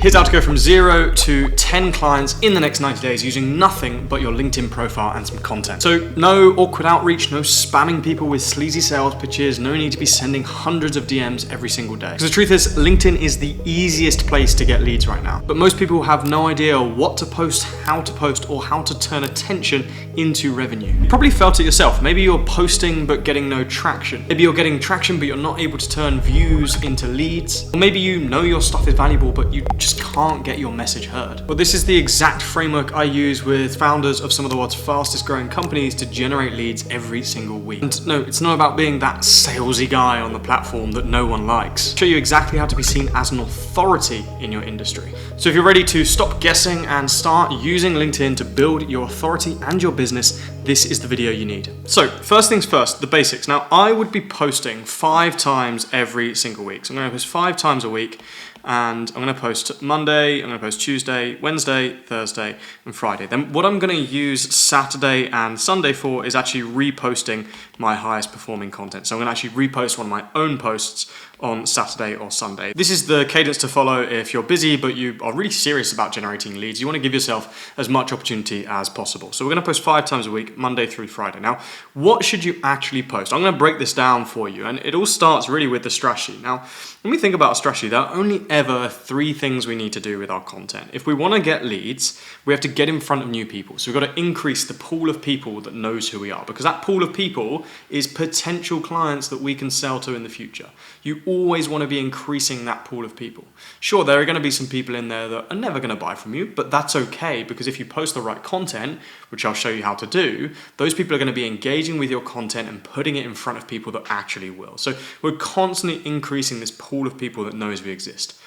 Here's how to go from 0 to 10 clients in the next 90 days using nothing but your LinkedIn profile and some content. So no awkward outreach, no spamming people with sleazy sales pitches, no need to be sending hundreds of DMs every single day. Because the truth is, LinkedIn is the easiest place to get leads right now. But most people have no idea what to post, how to post, or how to turn attention into revenue. You probably felt it yourself. Maybe you're posting but getting no traction. Maybe you're getting traction but you're not able to turn views into leads. Or maybe you know your stuff is valuable but you just can't get your message heard. Well, this is the exact framework I use with founders of some of the world's fastest growing companies to generate leads every single week. And no, it's not about being that salesy guy on the platform that no one likes. I'll show you exactly how to be seen as an authority in your industry. So if you're ready to stop guessing and start using LinkedIn to build your authority and your business, this is the video you need. So first things first, the basics. Now I would be posting 5 times every single week. So I'm going to post 5 times a week. And I'm going to post Monday, I'm going to post Tuesday, Wednesday, Thursday, and Friday. Then what I'm going to use Saturday and Sunday for is actually reposting my highest performing content. So I'm going to actually repost one of my own posts on Saturday or Sunday. This is the cadence to follow if you're busy, but you are really serious about generating leads. You want to give yourself as much opportunity as possible. So we're going to post 5 times a week, Monday through Friday. Now, what should you actually post? I'm going to break this down for you. And it all starts really with the strategy. Now, when we think about a strategy, there are only ever 3 things we need to do with our content. If we want to get leads, we have to get in front of new people. So we've got to increase the pool of people that knows who we are, because that pool of people is potential clients that we can sell to in the future. You always want to be increasing that pool of people. Sure, there are going to be some people in there that are never going to buy from you, but that's okay, because if you post the right content, which I'll show you how to do, those people are going to be engaging with your content and putting it in front of people that actually will. So we're constantly increasing this pool of people that knows we exist.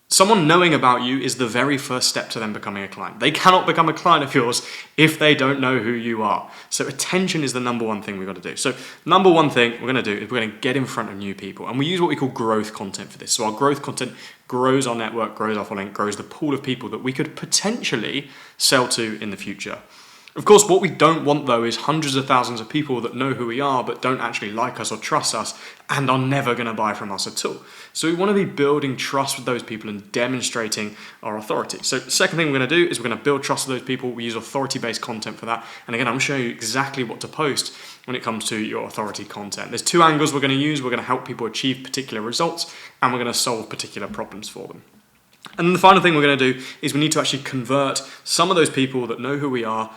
Someone knowing about you is the very first step to them becoming a client. They cannot become a client of yours if they don't know who you are. So attention is the number one thing we've got to do. So number one thing we're going to do is we're going to get in front of new people. And we use what we call growth content for this. So our growth content grows our network, grows our following, grows the pool of people that we could potentially sell to in the future. Of course, what we don't want though is hundreds of thousands of people that know who we are but don't actually like us or trust us and are never going to buy from us at all. So we want to be building trust with those people and demonstrating our authority. So the second thing we're going to do is we're going to build trust with those people. We use authority-based content for that. And again, I'm going to show you exactly what to post when it comes to your authority content. There's 2 angles we're going to use. We're going to help people achieve particular results and we're going to solve particular problems for them. And the final thing we're going to do is we need to actually convert some of those people that know who we are,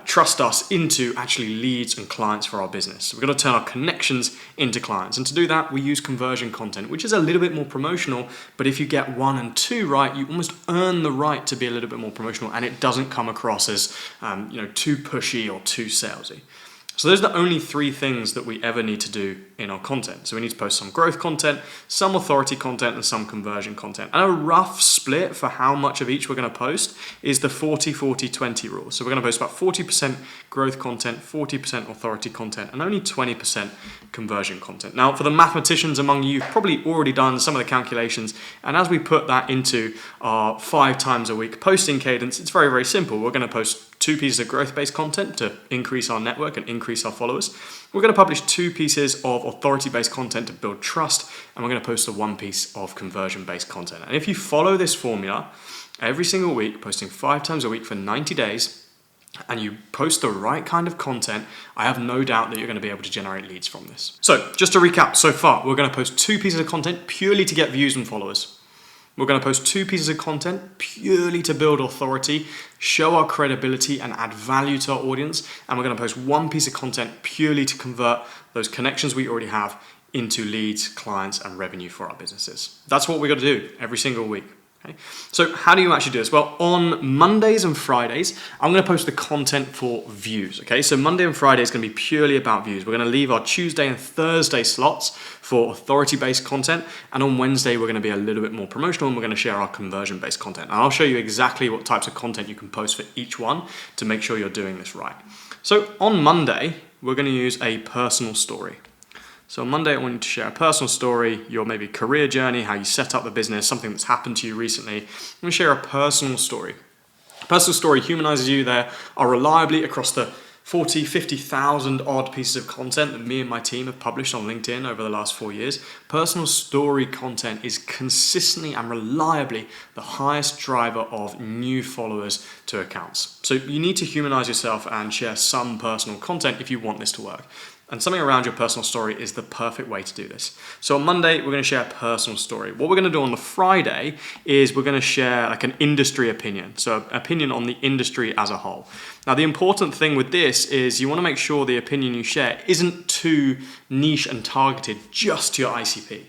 trust us, into actually leads and clients for our business. So we're going to turn our connections into clients. And to do that, we use conversion content, which is a little bit more promotional. But if you get 1 and 2 right, you almost earn the right to be a little bit more promotional, and it doesn't come across as too pushy or too salesy. So those are the only 3 things that we ever need to do in our content. So we need to post some growth content, some authority content, and some conversion content. And a rough split for how much of each we're going to post is the 40-40-20 rule. So we're going to post about 40% growth content, 40% authority content, and only 20% conversion content. Now, for the mathematicians among you, you've probably already done some of the calculations. And as we put that into our 5 times a week posting cadence, it's very, very simple. We're going to post 2 pieces of growth-based content to increase our network and increase our followers. We're going to publish 2 pieces of authority-based content to build trust, and we're going to post the 1 piece of conversion-based content. And if you follow this formula every single week, posting 5 times a week for 90 days, and you post the right kind of content, I have no doubt that you're going to be able to generate leads from this. So just to recap, so far, we're going to post 2 pieces of content purely to get views and followers. We're going to post 2 pieces of content purely to build authority, show our credibility and add value to our audience. And we're going to post 1 piece of content purely to convert those connections we already have into leads, clients, and revenue for our businesses. That's what we're going to do every single week. Okay. So how do you actually do this? Well, on Mondays and Fridays, I'm going to post the content for views. Okay, so Monday and Friday is going to be purely about views. We're going to leave our Tuesday and Thursday slots for authority-based content. And on Wednesday, we're going to be a little bit more promotional and we're going to share our conversion-based content. And I'll show you exactly what types of content you can post for each one to make sure you're doing this right. So on Monday, we're going to use a personal story. So on Monday, I want you to share a personal story, your maybe career journey, how you set up the business, something that's happened to you recently. I'm going to share a personal story. A personal story humanizes you. There are reliably across the 40, 50,000 odd pieces of content that me and my team have published on LinkedIn over the last 4 years, personal story content is consistently and reliably the highest driver of new followers to accounts. So you need to humanize yourself and share some personal content if you want this to work. And something around your personal story is the perfect way to do this. So on Monday, we're going to share a personal story. What we're going to do on the Friday is we're going to share like an industry opinion. So an opinion on the industry as a whole. Now, the important thing with this is you want to make sure the opinion you share isn't too niche and targeted just to your ICP.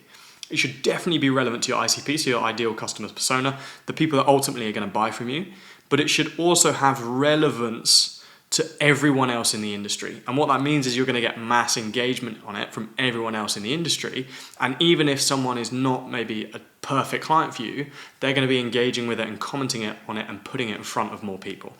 It should definitely be relevant to your ICP, so your ideal customer persona, the people that ultimately are going to buy from you. But it should also have relevance to everyone else in the industry. And what that means is you're going to get mass engagement on it from everyone else in the industry. And even if someone is not maybe a perfect client for you, they're going to be engaging with it and commenting on it and putting it in front of more people.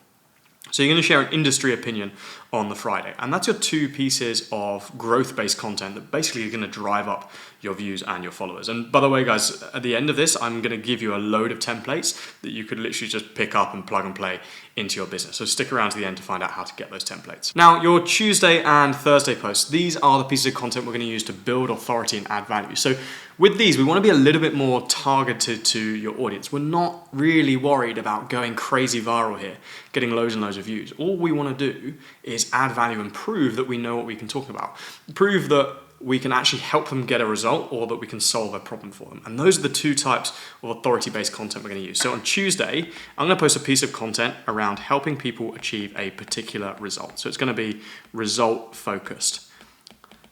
So you're going to share an industry opinion on the Friday. And that's your 2 pieces of growth-based content that basically are going to drive up your views and your followers. And by the way, guys, at the end of this, I'm going to give you a load of templates that you could literally just pick up and plug and play into your business. So stick around to the end to find out how to get those templates. Now, your Tuesday and Thursday posts, these are the pieces of content we're going to use to build authority and add value. So with these, we want to be a little bit more targeted to your audience. We're not really worried about going crazy viral here, getting loads and loads of views. All we want to do is add value and prove that we know what we can talk about. Prove that we can actually help them get a result or that we can solve a problem for them. And those are the 2 types of authority-based content we're going to use. So on Tuesday, I'm going to post a piece of content around helping people achieve a particular result. So it's going to be result-focused.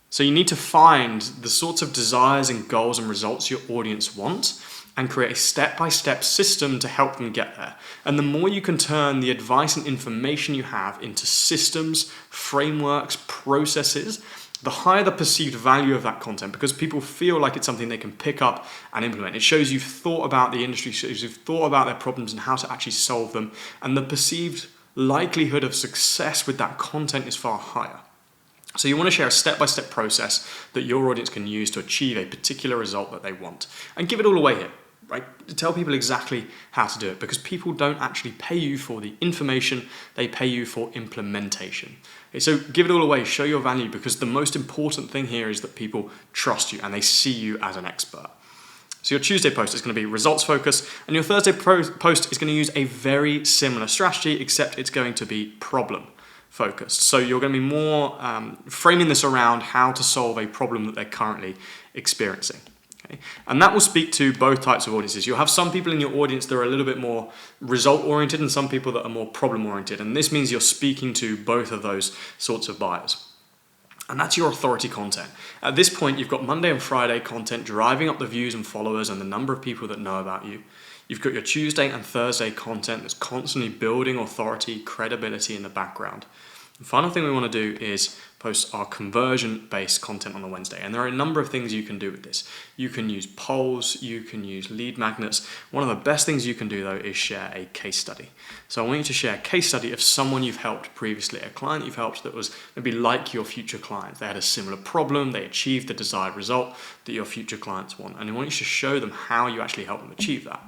So you need to find the sorts of desires and goals and results your audience want and create a step-by-step system to help them get there. And the more you can turn the advice and information you have into systems, frameworks, processes, the higher the perceived value of that content, because people feel like it's something they can pick up and implement. It shows you've thought about the industry, shows you've thought about their problems and how to actually solve them, and the perceived likelihood of success with that content is far higher. So you want to share a step-by-step process that your audience can use to achieve a particular result that they want. And give it all away here, right? Tell people exactly how to do it, because people don't actually pay you for the information, they pay you for implementation. Okay, so give it all away, show your value, because the most important thing here is that people trust you and they see you as an expert. So your Tuesday post is going to be results focused, and your Thursday post is going to use a very similar strategy, except it's going to be problem focused. So you're going to be more framing this around how to solve a problem that they're currently experiencing. Okay? And that will speak to both types of audiences. You'll have some people in your audience that are a little bit more result oriented and some people that are more problem oriented. And this means you're speaking to both of those sorts of buyers. And that's your authority content. At this point, you've got Monday and Friday content driving up the views and followers and the number of people that know about you. You've got your Tuesday and Thursday content that's constantly building authority, credibility in the background. The final thing we want to do is post our conversion-based content on the Wednesday. And there are a number of things you can do with this. You can use polls, you can use lead magnets. One of the best things you can do though is share a case study. So I want you to share a case study of someone you've helped previously, a client you've helped that was maybe like your future client. They had a similar problem, they achieved the desired result that your future clients want. And I want you to show them how you actually help them achieve that.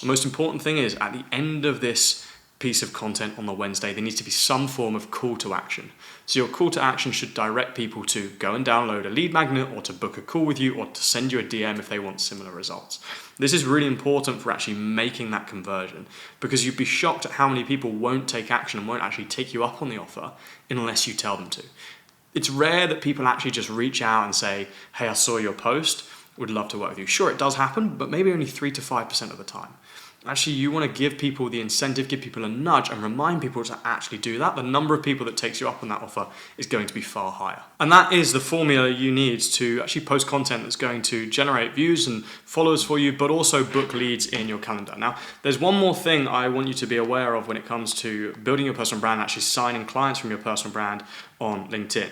The most important thing is at the end of this piece of content on the Wednesday, there needs to be some form of call to action. So your call to action should direct people to go and download a lead magnet or to book a call with you or to send you a DM if they want similar results. This is really important for actually making that conversion, because you'd be shocked at how many people won't take action and won't actually take you up on the offer unless you tell them to. It's rare that people actually just reach out and say, hey, I saw your post, would love to work with you. Sure, it does happen, but maybe only 3 to 5% of the time. Actually, you want to give people the incentive, give people a nudge and remind people to actually do that. The number of people that takes you up on that offer is going to be far higher. And that is the formula you need to actually post content that's going to generate views and followers for you, but also book leads in your calendar. Now, there's one more thing I want you to be aware of when it comes to building your personal brand, actually signing clients from your personal brand on LinkedIn.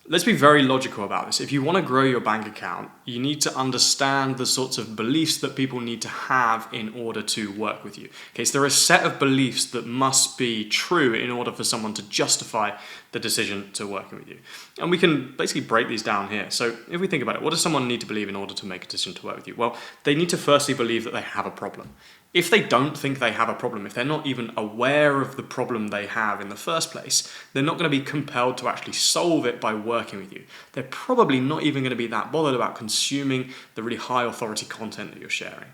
Let's be very logical about this. If you want to grow your bank account, you need to understand the sorts of beliefs that people need to have in order to work with you. Okay, so there are a set of beliefs that must be true in order for someone to justify the decision to working with you. And we can basically break these down here. So if we think about it, what does someone need to believe in order to make a decision to work with you? Well, they need to firstly believe that they have a problem. If they don't think they have a problem, if they're not even aware of the problem they have in the first place, they're not going to be compelled to actually solve it by working with you. They're probably not even going to be that bothered about consuming the really high authority content that you're sharing.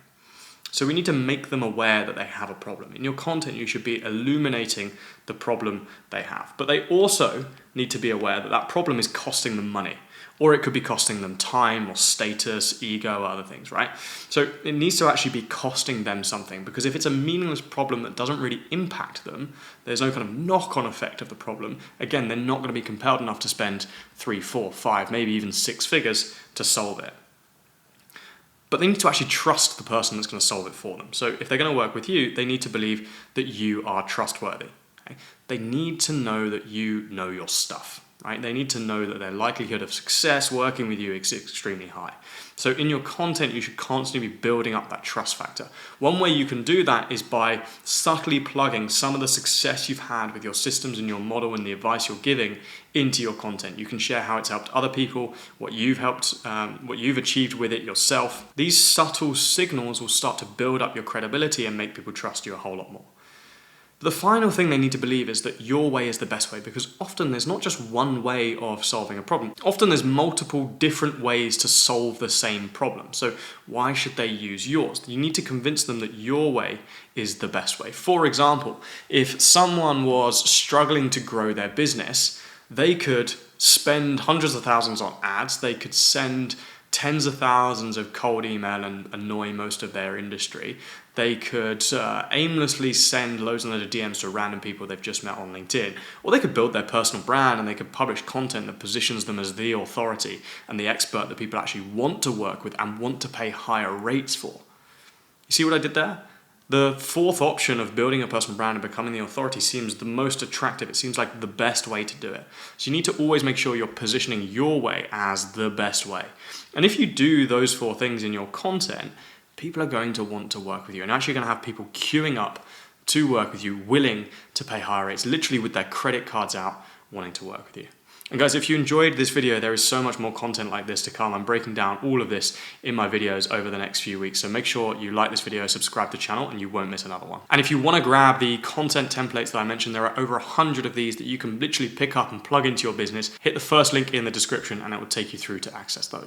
So we need to make them aware that they have a problem. In your content, you should be illuminating the problem they have. But they also need to be aware that that problem is costing them money, or it could be costing them time or status, ego, other things, right? So it needs to actually be costing them something, because if it's a meaningless problem that doesn't really impact them, there's no kind of knock-on effect of the problem, again, they're not going to be compelled enough to spend 3, 4, 5, maybe even 6 figures to solve it. But they need to actually trust the person that's going to solve it for them. So if they're going to work with you, they need to believe that you are trustworthy. Okay? They need to know that you know your stuff. Right? They need to know that their likelihood of success working with you is extremely high. So in your content, you should constantly be building up that trust factor. One way you can do that is by subtly plugging some of the success you've had with your systems and your model and the advice you're giving into your content. You can share how it's helped other people, what you've achieved with it yourself. These subtle signals will start to build up your credibility and make people trust you a whole lot more. The final thing they need to believe is that your way is the best way, because often there's not just one way of solving a problem. Often there's multiple different ways to solve the same problem. So why should they use yours? You need to convince them that your way is the best way. For example, if someone was struggling to grow their business, they could spend hundreds of thousands on ads. They could send tens of thousands of cold email and annoy most of their industry. They could aimlessly send loads and loads of DMs to random people they've just met on LinkedIn. Or they could build their personal brand and they could publish content that positions them as the authority and the expert that people actually want to work with and want to pay higher rates for. You see what I did there? The fourth option of building a personal brand and becoming the authority seems the most attractive. It seems like the best way to do it. So you need to always make sure you're positioning your way as the best way. And if you do those 4 things in your content, people are going to want to work with you, and actually going to have people queuing up to work with you, willing to pay higher rates, literally with their credit cards out, wanting to work with you. And guys, if you enjoyed this video, there is so much more content like this to come. I'm breaking down all of this in my videos over the next few weeks. So make sure you like this video, subscribe to the channel, and you won't miss another one. And if you want to grab the content templates that I mentioned, there are over 100 of these that you can literally pick up and plug into your business. Hit the first link in the description and it will take you through to access those.